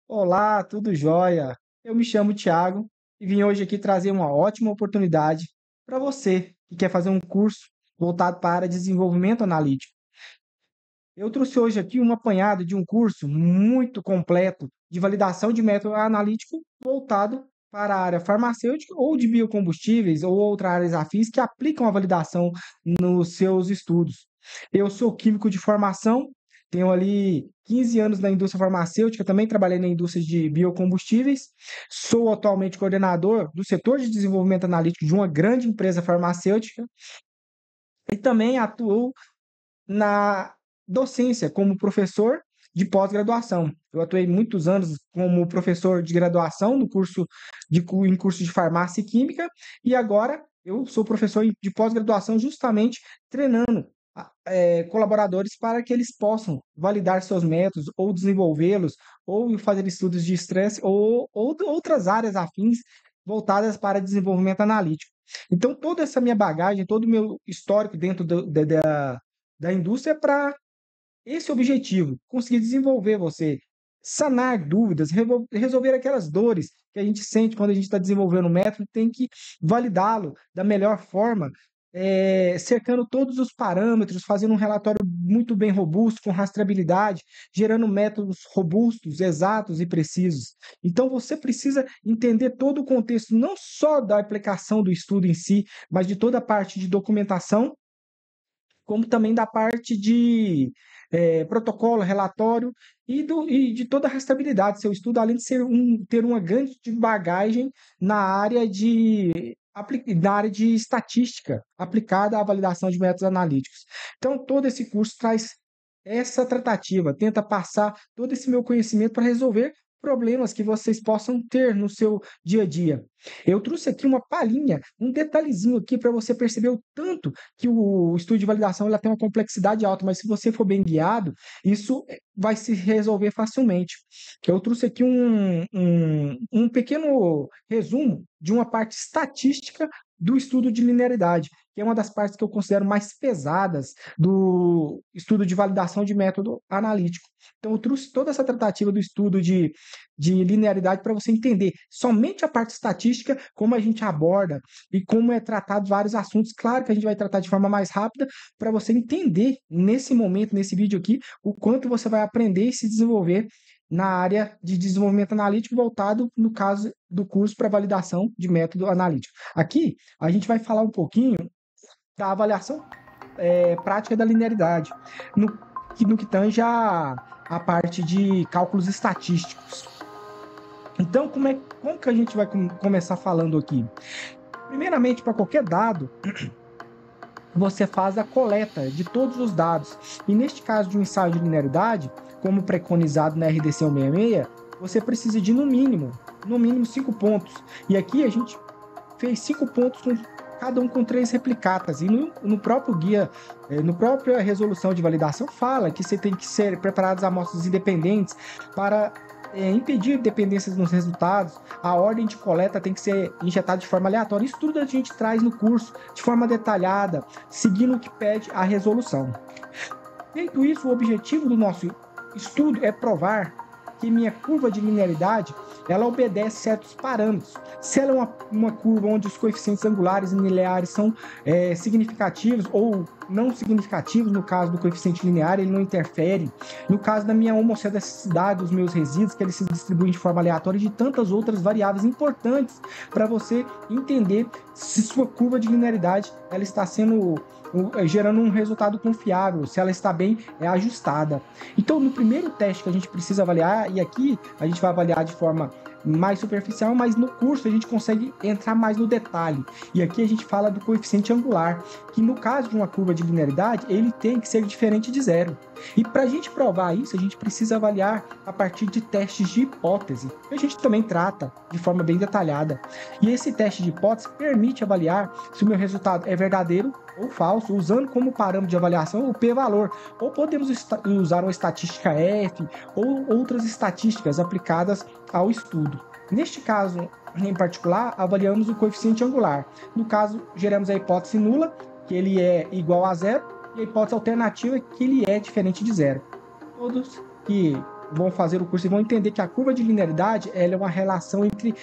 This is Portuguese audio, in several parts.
Olá, tudo jóia? Eu me chamo Thiago e vim hoje aqui trazer uma ótima oportunidade para você que quer fazer um curso voltado para a área de desenvolvimento analítico. Eu trouxe hoje aqui um apanhado de um curso muito completo de validação de método analítico voltado para a área farmacêutica ou de biocombustíveis ou outras áreas afins que aplicam a validação nos seus estudos. Eu sou químico de formação, tenho ali 15 anos na indústria farmacêutica, também trabalhei na indústria de biocombustíveis, sou atualmente coordenador do setor de desenvolvimento analítico de uma grande empresa farmacêutica e também atuo na docência como professor de pós-graduação. Eu atuei muitos anos como professor de graduação no curso em curso de farmácia e química e agora eu sou professor de pós-graduação justamente treinando colaboradores para que eles possam validar seus métodos ou desenvolvê-los ou fazer estudos de estresse ou outras áreas afins voltadas para desenvolvimento analítico. Então, toda essa minha bagagem, todo o meu histórico dentro da indústria para esse objetivo, conseguir desenvolver você, sanar dúvidas, resolver aquelas dores que a gente sente quando a gente está desenvolvendo um método, tem que validá-lo da melhor forma, cercando todos os parâmetros, fazendo um relatório muito bem robusto, com rastreabilidade, gerando métodos robustos, exatos e precisos. Então, você precisa entender todo o contexto, não só da aplicação do estudo em si, mas de toda a parte de documentação como também da parte de protocolo, relatório e de toda a rastreabilidade do seu estudo, além de ter uma grande bagagem na área na área de estatística aplicada à validação de métodos analíticos. Então, todo esse curso traz essa tratativa, tenta passar todo esse meu conhecimento para resolver problemas que vocês possam ter no seu dia a dia. Eu trouxe aqui uma palhinha, um detalhezinho aqui para você perceber o tanto que o estudo de validação ela tem uma complexidade alta, mas se você for bem guiado, isso vai se resolver facilmente. Eu trouxe aqui um pequeno resumo de uma parte estatística do estudo de linearidade, que é uma das partes que eu considero mais pesadas do estudo de validação de método analítico. Então, eu trouxe toda essa tratativa do estudo de linearidade para você entender somente a parte estatística, como a gente aborda e como é tratado vários assuntos. Claro que a gente vai tratar de forma mais rápida para você entender nesse momento, nesse vídeo aqui, o quanto você vai aprender e se desenvolver na área de desenvolvimento analítico voltado, no caso do curso para validação de método analítico. Aqui, a gente vai falar um pouquinho da avaliação prática da linearidade, no que tange a parte de cálculos estatísticos. Então, como que a gente vai começar falando aqui? Primeiramente, para qualquer dado, você faz a coleta de todos os dados. E neste caso de um ensaio de linearidade, como preconizado na RDC 166, você precisa de, no mínimo 5 pontos. E aqui a gente fez 5 pontos cada um com 3 replicatas. E no próprio guia, no própria resolução de validação, fala que você tem que ser preparadas amostras independentes para impedir dependências nos resultados, a ordem de coleta tem que ser injetada de forma aleatória. Isso tudo a gente traz no curso de forma detalhada, seguindo o que pede a resolução. Feito isso, o objetivo do nosso estudo é provar que minha curva de linearidade ela obedece certos parâmetros. Se ela é uma curva onde os coeficientes angulares e lineares são significativos ou não significativos, no caso do coeficiente linear, ele não interfere. No caso da minha homocedaticidade, dos meus resíduos, que eles se distribuem de forma aleatória, e de tantas outras variáveis importantes para você entender se sua curva de linearidade ela está gerando um resultado confiável, se ela está bem ajustada. Então, no primeiro teste que a gente precisa avaliar, e aqui a gente vai avaliar de forma mais superficial, mas no curso a gente consegue entrar mais no detalhe. E aqui a gente fala do coeficiente angular, que no caso de uma curva de linearidade, ele tem que ser diferente de zero. E para a gente provar isso, a gente precisa avaliar a partir de testes de hipótese, que a gente também trata de forma bem detalhada. E esse teste de hipótese permite avaliar se o meu resultado é verdadeiro ou falso, usando como parâmetro de avaliação o p-valor. Ou podemos usar uma estatística F ou outras estatísticas aplicadas ao estudo. Neste caso, em particular, avaliamos o coeficiente angular. No caso, geramos a hipótese nula, que ele é igual a zero, e a hipótese alternativa, que ele é diferente de zero. Todos que vão fazer o curso e vão entender que a curva de linearidade ela é uma relação entre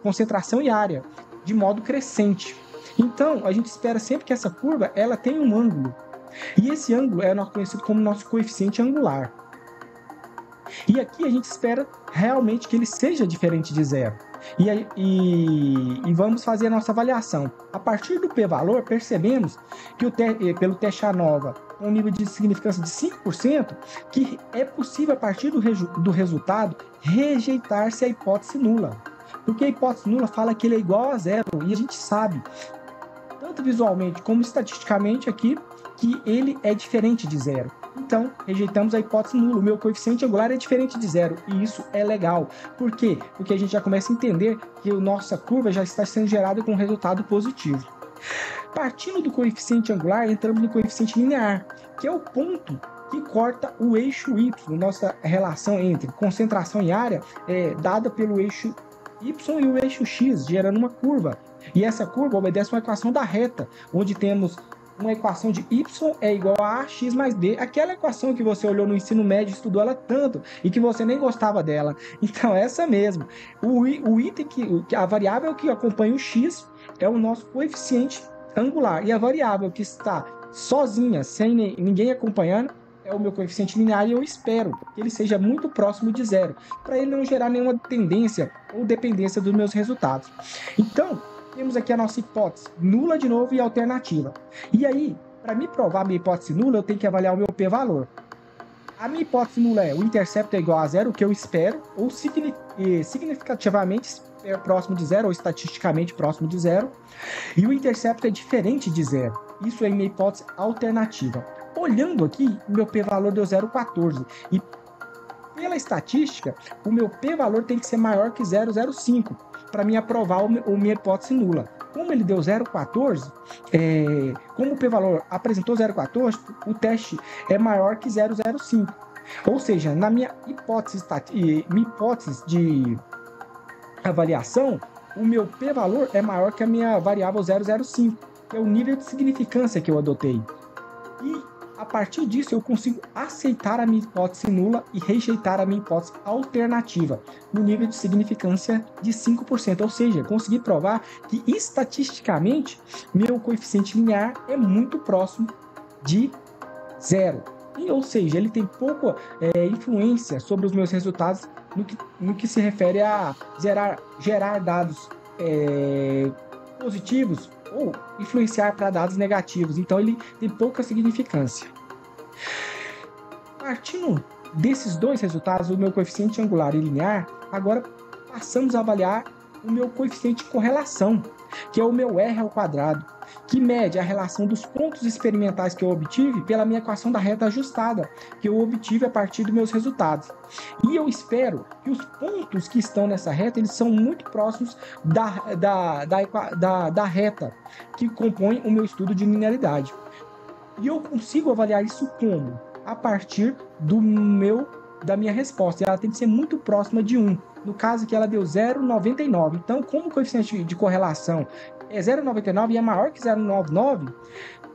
concentração e área, de modo crescente. Então, a gente espera sempre que essa curva ela tenha um ângulo. E esse ângulo é conhecido como nosso coeficiente angular. E aqui a gente espera realmente que ele seja diferente de zero. E vamos fazer a nossa avaliação. A partir do p-valor, percebemos que pelo teste ANOVA, com um nível de significância de 5%, que é possível, a partir do resultado, rejeitar-se a hipótese nula. Porque a hipótese nula fala que ele é igual a zero, e a gente sabe, tanto visualmente como estatisticamente aqui, que ele é diferente de zero. Então, rejeitamos a hipótese nula. O meu coeficiente angular é diferente de zero. E isso é legal. Por quê? Porque a gente já começa a entender que a nossa curva já está sendo gerada com um resultado positivo. Partindo do coeficiente angular, entramos no coeficiente linear, que é o ponto que corta o eixo y. Nossa relação entre concentração e área é dada pelo eixo y e o eixo x, gerando uma curva. E essa curva obedece uma equação da reta, onde temos uma equação de y é igual a ax mais b, aquela equação que você olhou no ensino médio, estudou ela tanto e que você nem gostava dela. Então, essa mesmo. O item a variável que acompanha o x é o nosso coeficiente angular. E a variável que está sozinha, sem ninguém acompanhando, é o meu coeficiente linear, e eu espero que ele seja muito próximo de zero, para ele não gerar nenhuma tendência ou dependência dos meus resultados. Então, temos aqui a nossa hipótese nula de novo e alternativa. E aí, para me provar a minha hipótese nula, eu tenho que avaliar o meu p-valor. A minha hipótese nula é o intercepto é igual a zero, o que eu espero, ou significativamente próximo de zero, ou estatisticamente próximo de zero. E o intercepto é diferente de zero. Isso é minha hipótese alternativa. Olhando aqui, o meu p-valor deu 0,14. E pela estatística, o meu p-valor tem que ser maior que 0,05 para me aprovar a minha hipótese nula. Como ele deu 0,14, como o p-valor apresentou 0,14, o teste é maior que 0,05. Ou seja, na minha hipótese de avaliação, o meu p-valor é maior que a minha variável 0,05, que é o nível de significância que eu adotei. E a partir disso, eu consigo aceitar a minha hipótese nula e rejeitar a minha hipótese alternativa no nível de significância de 5%. Ou seja, consegui provar que, estatisticamente, meu coeficiente linear é muito próximo de zero. Ou seja, ele tem pouca influência sobre os meus resultados no que se refere a gerar dados positivos ou influenciar para dados negativos. Então, ele tem pouca significância. Partindo desses dois resultados, o meu coeficiente angular e linear, agora passamos a avaliar o meu coeficiente de correlação, que é o meu R ao quadrado, que mede a relação dos pontos experimentais que eu obtive pela minha equação da reta ajustada, que eu obtive a partir dos meus resultados. E eu espero que os pontos que estão nessa reta, eles são muito próximos da reta que compõe o meu estudo de linearidade. E eu consigo avaliar isso como? A partir da minha resposta. Ela tem que ser muito próxima de 1. No caso que ela deu 0,99. Então, como o coeficiente de correlação é 0,99 e é maior que 0,99,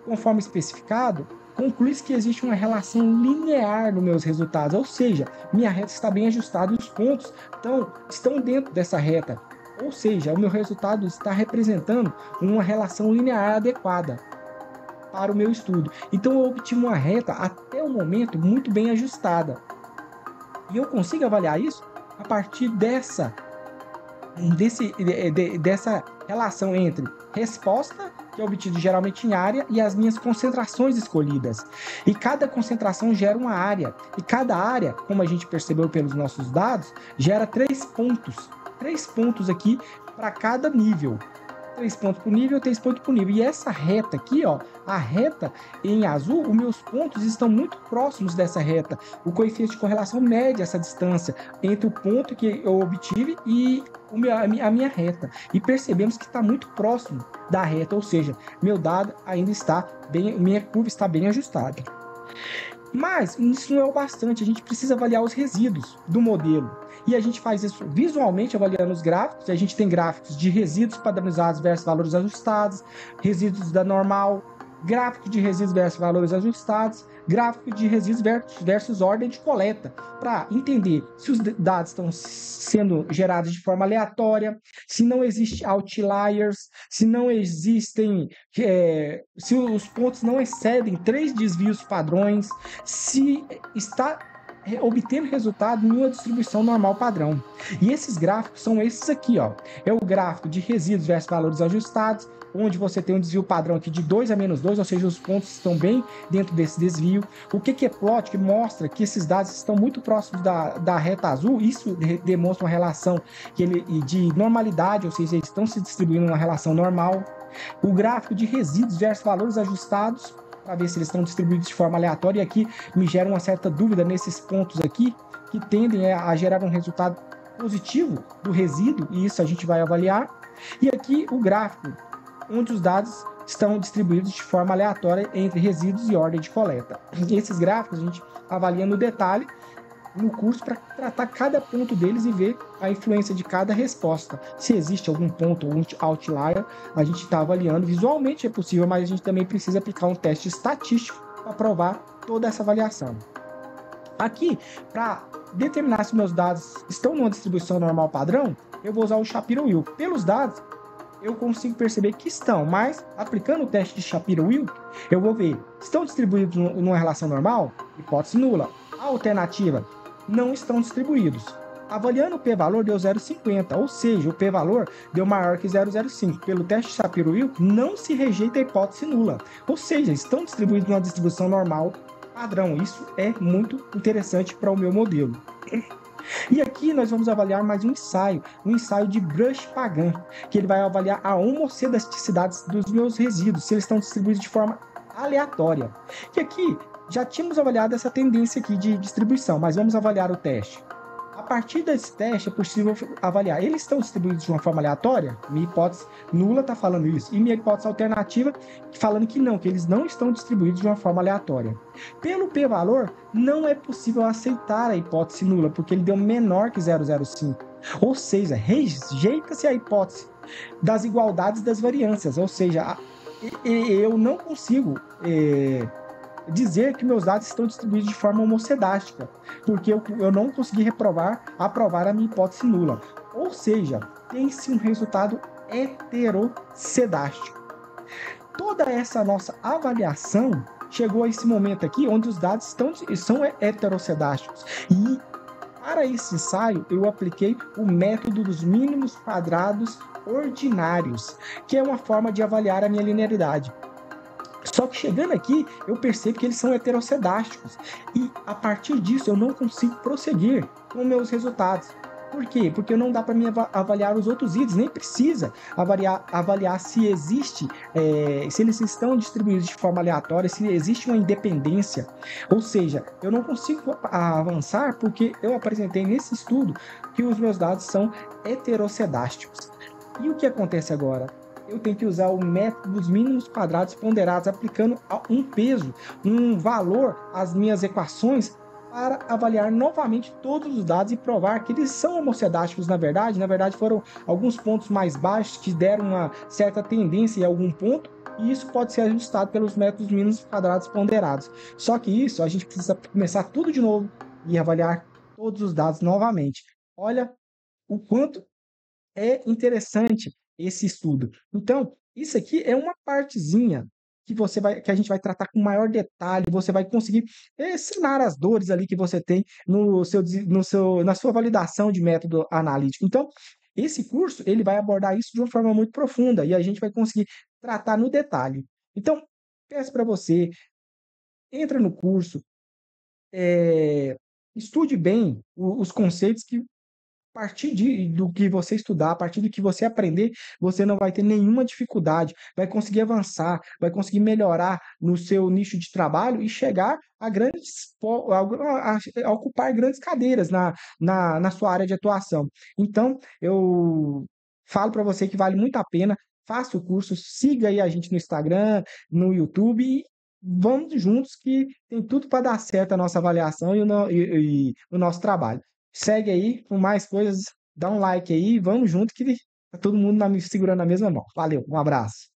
conforme especificado, conclui-se que existe uma relação linear nos meus resultados, ou seja, minha reta está bem ajustada e os pontos estão dentro dessa reta, ou seja, o meu resultado está representando uma relação linear adequada para o meu estudo. Então, eu obtive uma reta, até o momento, muito bem ajustada. E eu consigo avaliar isso a partir dessa relação entre resposta, que é obtida geralmente em área, e as minhas concentrações escolhidas. E cada concentração gera uma área. E cada área, como a gente percebeu pelos nossos dados, gera 3 pontos. 3 pontos aqui para cada nível. 3 pontos por nível, 3 pontos por nível. E essa reta aqui, ó, a reta em azul, os meus pontos estão muito próximos dessa reta. O coeficiente de correlação mede essa distância entre o ponto que eu obtive e a minha reta. E percebemos que está muito próximo da reta, ou seja, meu dado ainda está bem, minha curva está bem ajustada. Mas isso não é o bastante, a gente precisa avaliar os resíduos do modelo. E a gente faz isso visualmente, avaliando os gráficos. A gente tem gráficos de resíduos padronizados versus valores ajustados, resíduos da normal, gráfico de resíduos versus valores ajustados, gráfico de resíduos versus ordem de coleta, para entender se os dados estão sendo gerados de forma aleatória, se não existe outliers, se não existem, se os pontos não excedem 3 desvios padrões, se está obtendo resultado em uma distribuição normal padrão. E esses gráficos são esses aqui, ó. É o gráfico de resíduos versus valores ajustados, onde você tem um desvio padrão aqui de 2 a -2, ou seja, os pontos estão bem dentro desse desvio. O que é plot? Que mostra que esses dados estão muito próximos da reta azul. Isso demonstra uma relação de normalidade, ou seja, eles estão se distribuindo numa relação normal. O gráfico de resíduos versus valores ajustados, para ver se eles estão distribuídos de forma aleatória. E aqui me gera uma certa dúvida nesses pontos aqui, que tendem a gerar um resultado positivo do resíduo, e isso a gente vai avaliar. E aqui o gráfico, onde os dados estão distribuídos de forma aleatória entre resíduos e ordem de coleta. E esses gráficos a gente avalia no detalhe no curso para tratar cada ponto deles e ver a influência de cada resposta. Se existe algum ponto ou um outlier, a gente está avaliando. Visualmente é possível, mas a gente também precisa aplicar um teste estatístico para provar toda essa avaliação. Aqui, para determinar se meus dados estão numa distribuição normal padrão, eu vou usar o Shapiro-Wilk. Pelos dados, eu consigo perceber que estão, mas aplicando o teste de Shapiro-Wilk, eu vou ver, estão distribuídos numa relação normal? Hipótese nula. A alternativa, não estão distribuídos. Avaliando o p-valor deu 0,50, ou seja, o p-valor deu maior que 0,05. Pelo teste de Shapiro-Wilk, não se rejeita a hipótese nula, ou seja, estão distribuídos numa distribuição normal padrão. Isso é muito interessante para o meu modelo. E aqui nós vamos avaliar mais um ensaio de Brush-Pagan, que ele vai avaliar a homocedaticidade dos meus resíduos, se eles estão distribuídos de forma aleatória. E aqui já tínhamos avaliado essa tendência aqui de distribuição, mas vamos avaliar o teste. A partir desse teste é possível avaliar, eles estão distribuídos de uma forma aleatória? Minha hipótese nula está falando isso. E minha hipótese alternativa falando que não, que eles não estão distribuídos de uma forma aleatória. Pelo p-valor, não é possível aceitar a hipótese nula, porque ele deu menor que 0,05. Ou seja, rejeita-se a hipótese das igualdades das variâncias. Ou seja, eu não consigo dizer que meus dados estão distribuídos de forma homocedástica, porque eu não consegui aprovar a minha hipótese nula. Ou seja, tem-se um resultado heterocedástico. Toda essa nossa avaliação chegou a esse momento aqui, onde os dados são heterocedásticos. E para esse ensaio, eu apliquei o método dos mínimos quadrados ordinários, que é uma forma de avaliar a minha linearidade. Só que chegando aqui, eu percebo que eles são heterocedásticos. E a partir disso, eu não consigo prosseguir com meus resultados. Por quê? Porque não dá para mim avaliar os outros itens, nem precisa avaliar se existe, se eles estão distribuídos de forma aleatória, se existe uma independência. Ou seja, eu não consigo avançar porque eu apresentei nesse estudo que os meus dados são heterocedásticos. E o que acontece agora? Eu tenho que usar o método dos mínimos quadrados ponderados, aplicando um peso, um valor às minhas equações para avaliar novamente todos os dados e provar que eles são homocedásticos na verdade. Na verdade, foram alguns pontos mais baixos que deram uma certa tendência em algum ponto, e isso pode ser ajustado pelos métodos mínimos quadrados ponderados. Só que isso, a gente precisa começar tudo de novo e avaliar todos os dados novamente. Olha o quanto é interessante esse estudo. Então, isso aqui é uma partezinha que a gente vai tratar com maior detalhe. Você vai conseguir sanar as dores ali que você tem na sua validação de método analítico. Então, esse curso ele vai abordar isso de uma forma muito profunda e a gente vai conseguir tratar no detalhe. Então, peço para você, entra no curso, estude bem os conceitos que a partir do que você estudar, a partir do que você aprender, você não vai ter nenhuma dificuldade, vai conseguir avançar, vai conseguir melhorar no seu nicho de trabalho e chegar a ocupar grandes cadeiras na sua área de atuação. Então, eu falo para você que vale muito a pena, faça o curso, siga aí a gente no Instagram, no YouTube e vamos juntos que tem tudo para dar certo a nossa avaliação e o nosso trabalho. Segue aí com mais coisas, dá um like aí, vamos junto que tá todo mundo segurando na mesma mão. Valeu, um abraço.